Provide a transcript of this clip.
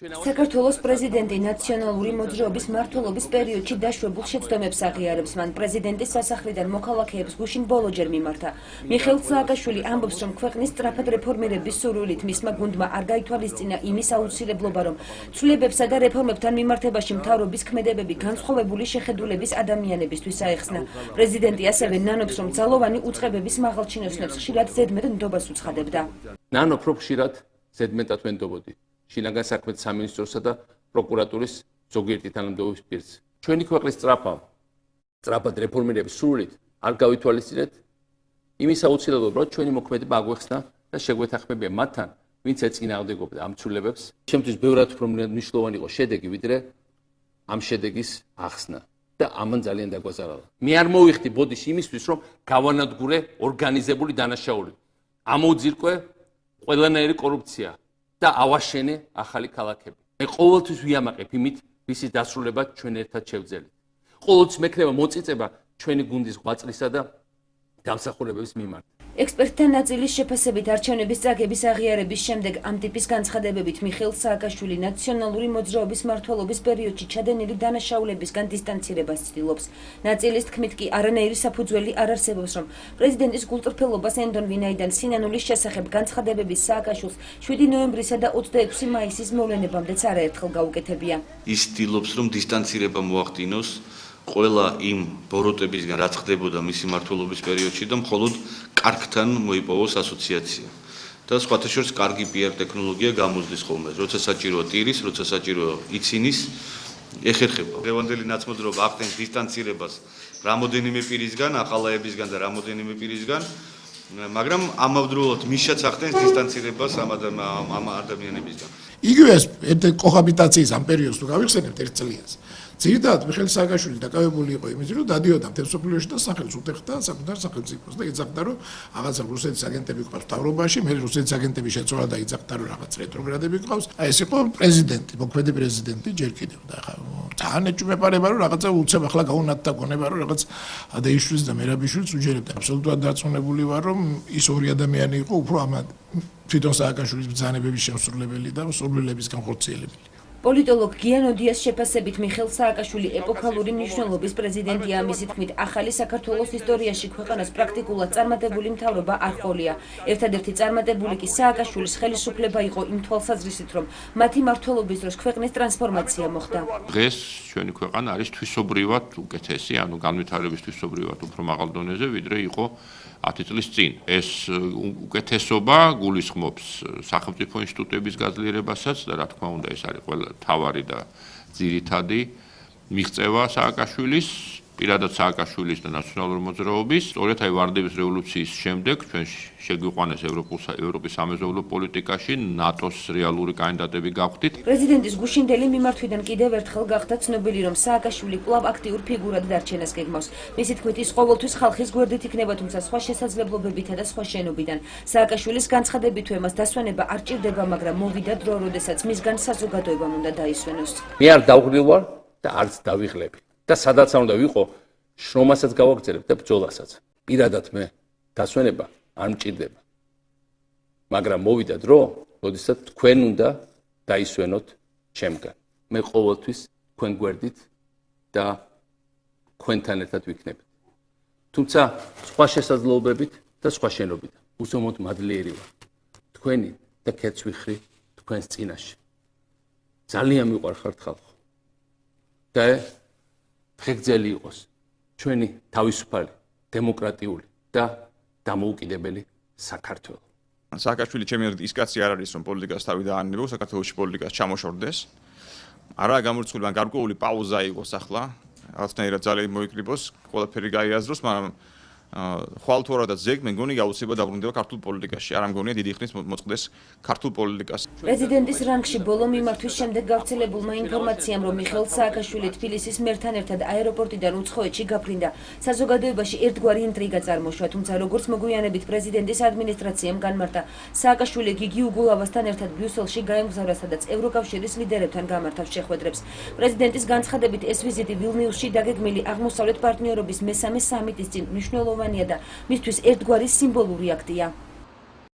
საქართველოს პრეზიდენტი ნაციონალური მოძრაობის მმართველობის პერიოდში დაშვებულ შეცდომებს აღიარებს. მან პრეზიდენტის სასახლიდან მოქალაქეებს გუშინ ბოლოჯერ მიმართა. მიხეილ სააკაშვილი ამბობს, რომ ქვეყნის სწრაფად რეფორმირების სურვილით მისმა გუნდმა არ გაითვალისწინა იმის აუცილებლობა, რომ ცვლილებებსა და რეფორმებთან მიმართებაში მთავრობის ქმედებები განსხვავებული შეხედულების ადამიანებისთვის აეხსნა. პრეზიდენტი ასევე ნანობს, რომ ძალოვანი უწყებების მაღალჩინოსნებს ხშირად ზედმეტ ნდობას უცხადებდა. ნანობ, რომ ხშირად ზედმეტად ვენდობოდი შინაგან საქმეთა სამინისტროსა და პროკურატურის ზოგიერთი თანამდებობის პირს. ჩვენი ქვეყნის სწრაფად რეფორმირების სურვილით არ გავითვალისწინეთ იმის აუცილებლობა, რომ ჩვენი მოქმედება აგვეხსნა და შეგვეთანხმებია მათთან, ვინც ეწინააღმდეგებდა ამ ცვლილებებს. ჩემთვის ბევრად უფრო მნიშვნელოვანი იყო შედეგი, ვიდრე ამ შედეგის ახსნა და ამან ძალიან დაგვაზარალა. მე არ მოვიხდი ბოდიში იმისთვის, რომ გავანადგურე ორგანიზებული დანაშაული. ამოვძირკვე ყველანაირი კორუფცია და ავაშენე ახალი ქალაქები. მე ყოველთვის ვიამაყებ იმით, ვისის დასრულება ჩვენ ერთად შევძელით. ყოველთვის მექნება მოწიწება ჩვენი გუნდის ღვაწლისა და დამსახურებების მიმართ. ექსპერტთა ნაწილის შეფასებით არჩევნების წაგების აღიარების შემდეგ ამ ტიპის განცხადებებით მიხეილ სააკაშვილი ნაციონალური მოძრაობის მმართველობის პერიოდში ჩადენილი დანაშაულებისგან დისტანცირებას ცდილობს. ნაწილის თქმით კი არანაირი საფუძველი არ არსებობს, რომ პრეზიდენტის გულწრფელობას ენდონ ვინაიდან სინანულის შესახებ განცხადებების სააკაშვილს 7 ნოემბრისა და 26 მაისის მოვლენებამდეც არაერთხელ გაუკეთებია. ის ცდილობს, რომ დისტანცირება მოახდინოს ყველა იმ ბოროტებისგან, რაც ხდებოდა მისი მმართველობის პერიოდში და მხოლოდ კარგთან მოიპოვოს ასოციაცია. და სხვათა შორის კარგი PR ტექნოლოგია გამოსდის ხოლმე, როცა საჭიროა ტირის, როცა საჭიროა იცინის, ეხერხება. დღევანდელი ნაცმოძრაობა ახდენს დისტანცირებას რამოდენიმე პირისგან, ახალაებისგან და რამოდენიმე პირისგან, მაგრამ ამავდროულად მისშაც ახდენს დისტანცირებას ამ ადამიანებისგან. იგივე ეს კოჰაბიტაციის ამ პერიოდს თუ გავიხსენებთ ერთ წლიას. ძირითადად მიხეილ სააკაშვილი დაკავებული იყო იმით, რომ დადიოდა მთელ მსოფლიოში და სახელს უტეხდა საკუთარ სახელმწიფოს და ეძახდა, რომ რაღაცა რუსეთის აგენტები ყავს მთავრობაში, მე რუსეთის აგენტები შეცვალა და ეძახდა, რომ რაღაც რეტროგრადები ყავს. აი ეს იყო პრეზიდენტი, მოქმედი პრეზიდენტი ჯერ კიდევ და ხა თან ეჭვმეპარება, რომ რაღაცა უცებ ახლა გაუნათდა გონება, რომ რაღაც ადეიშვილს და მერაბიშვილს უჯერებდა. აბსოლუტურად დარწმუნებული ვარ, რომ ის ორი ადამიანი იყო უფრო ამ თვითონ სააკაშვილის ბრძანებების შემსრულებელი და სურვილების განხორციელებელი. პოლიტოლოგ გიან ოდიას შეფასებით მიხეილ სააკაშვილი ეპოქალური მნიშვნელობის პრეზიდენტია. მისი თქმით, ახალი საქართველოს ისტორიაში ქვეყანას პრაქტიკულად წარმატებული მთავრობა არ ჰყოლია. ერთადერთი წარმატებული კი სააკაშვილის ხელისუფლება იყო იმ თვალსაზრისით, რომ მათი მმართველობის დროს ქვეყნის ტრანსფორმაცია მოხდა. დღეს ჩვენი ქვეყანა არის თვისობრივად უკეთესი, ანუ განვითარების თვისობრივად უფრო მაღალ დონეზე, ვიდრე იყო 10 წლის წინ. ეს უკეთესობა გულისხმობს სახელმწიფო ინსტიტუტების გაძლიერებასაც და რა თქმა უნდა ეს არის ყველა თავარი და ძირითადი მიღწევა სააკაშვილის, პირადად სააკაშვილის და ნაციონალური მოძრაობის. სწორედ აი ვარდების რევოლუციის შემდეგ ჩვენ შეგვიყვანეს ევროპის სამეზობლო პოლიტიკაში, ნატოს რეალური კანდიდატები გავხდით. პრეზიდენტის გუშინდელი მიმართვიდან კიდევ ერთხელ გახდა ცნობილი, რომ სააკაშვილი კვლავ აქტიურ ფიგურად დარჩენას გეგმავს. მისი თქმით, ის ყოველთვის ხალხის გვერდით იქნება, თუმცა სხვა შესაძლებლობებითა და სხვა შენობიდან. სააკაშვილის განცხადებით თუ ემას დასვენება არ ჭირდება, მაგრამ მოვიდა დრო, როდესაც მისგან საზოგადოებამ უნდა დაისვენოს. მე არ დავღრილ ვარ და არც დავიღლები. და სადაც უნდა ვიყო, შრომასაც გავაგრძელებ და ბრძოლასაც. პირადად მე დასვენება არ მჭირდება. მაგრამ მოვიდა დრო, როდესაც თქვენ უნდა დაისვენოთ ჩემგან. მე ყოველთვის თქვენ გვერდით და თქვენთან ერთად ვიქნებით. თუმცა სხვა შესაძლებლობებით და სხვა შენობიდან. უსამოდ მადლიერი ვარ. თქვენი და ქეცვიხრი თქვენს წინაშე. ძალიან მიყვარხართ ხალხო. და ღეგრძელი იყოს ჩვენი თავისუფალი, დემოკრატიული და დამოუკიდებელი საქართველო. სააკაშვილი ჩემი აზრით ის კაცი არ არის, რომ პოლიტიკას თავი დაანებო, საქართველოში პოლიტიკას ჩამოშორდეს. არაა გამორჩეული, მაგრამ გარკვეული პაუზა იყოს ახლა, რაღაცნაირად ძალიან მოიკრიბოს, ყველაფერი გაიაზროს, მაგრამ ხვალ თუ არადა ზეგ მე მგონი გაუცილებლად დაბრუნდება ქართულ პოლიტიკაში. არ ამგონია დიდი ხნის მოწყდეს ქართულ პოლიტიკას. პრეზიდენტის რანგში ბოლო მიმართვის შემდეგ გავრცელებულმა ინფორმაციამ, რომ მიხეილ სააკაშვილი თბილისის მერთან ერთად აეროპორტიდან უცხოეთში გაფრინდა, საზოგადოებაში ერთგვარი ინტრიგა წარმოშვა, თუმცა როგორც მოგვიანებით პრეზიდენტის ადმინისტრაციამ განმარტა, სააკაშვილი გიგი უგულავასთან ერთად ბრიუსელში გაემგზავრა, სადაც ევროკავშირის ლიდერებთან გამართავს შეხვედრებს. პრეზიდენტის განცხადებით ეს ვიზიტი ვილნიუსში დაგეგმილი აღმოსავლეთ პარტნიორობის მესამე სამიტის წინ მნიშვნელოვანია და მისთვის ერთგვარი სიმბოლური აქტია.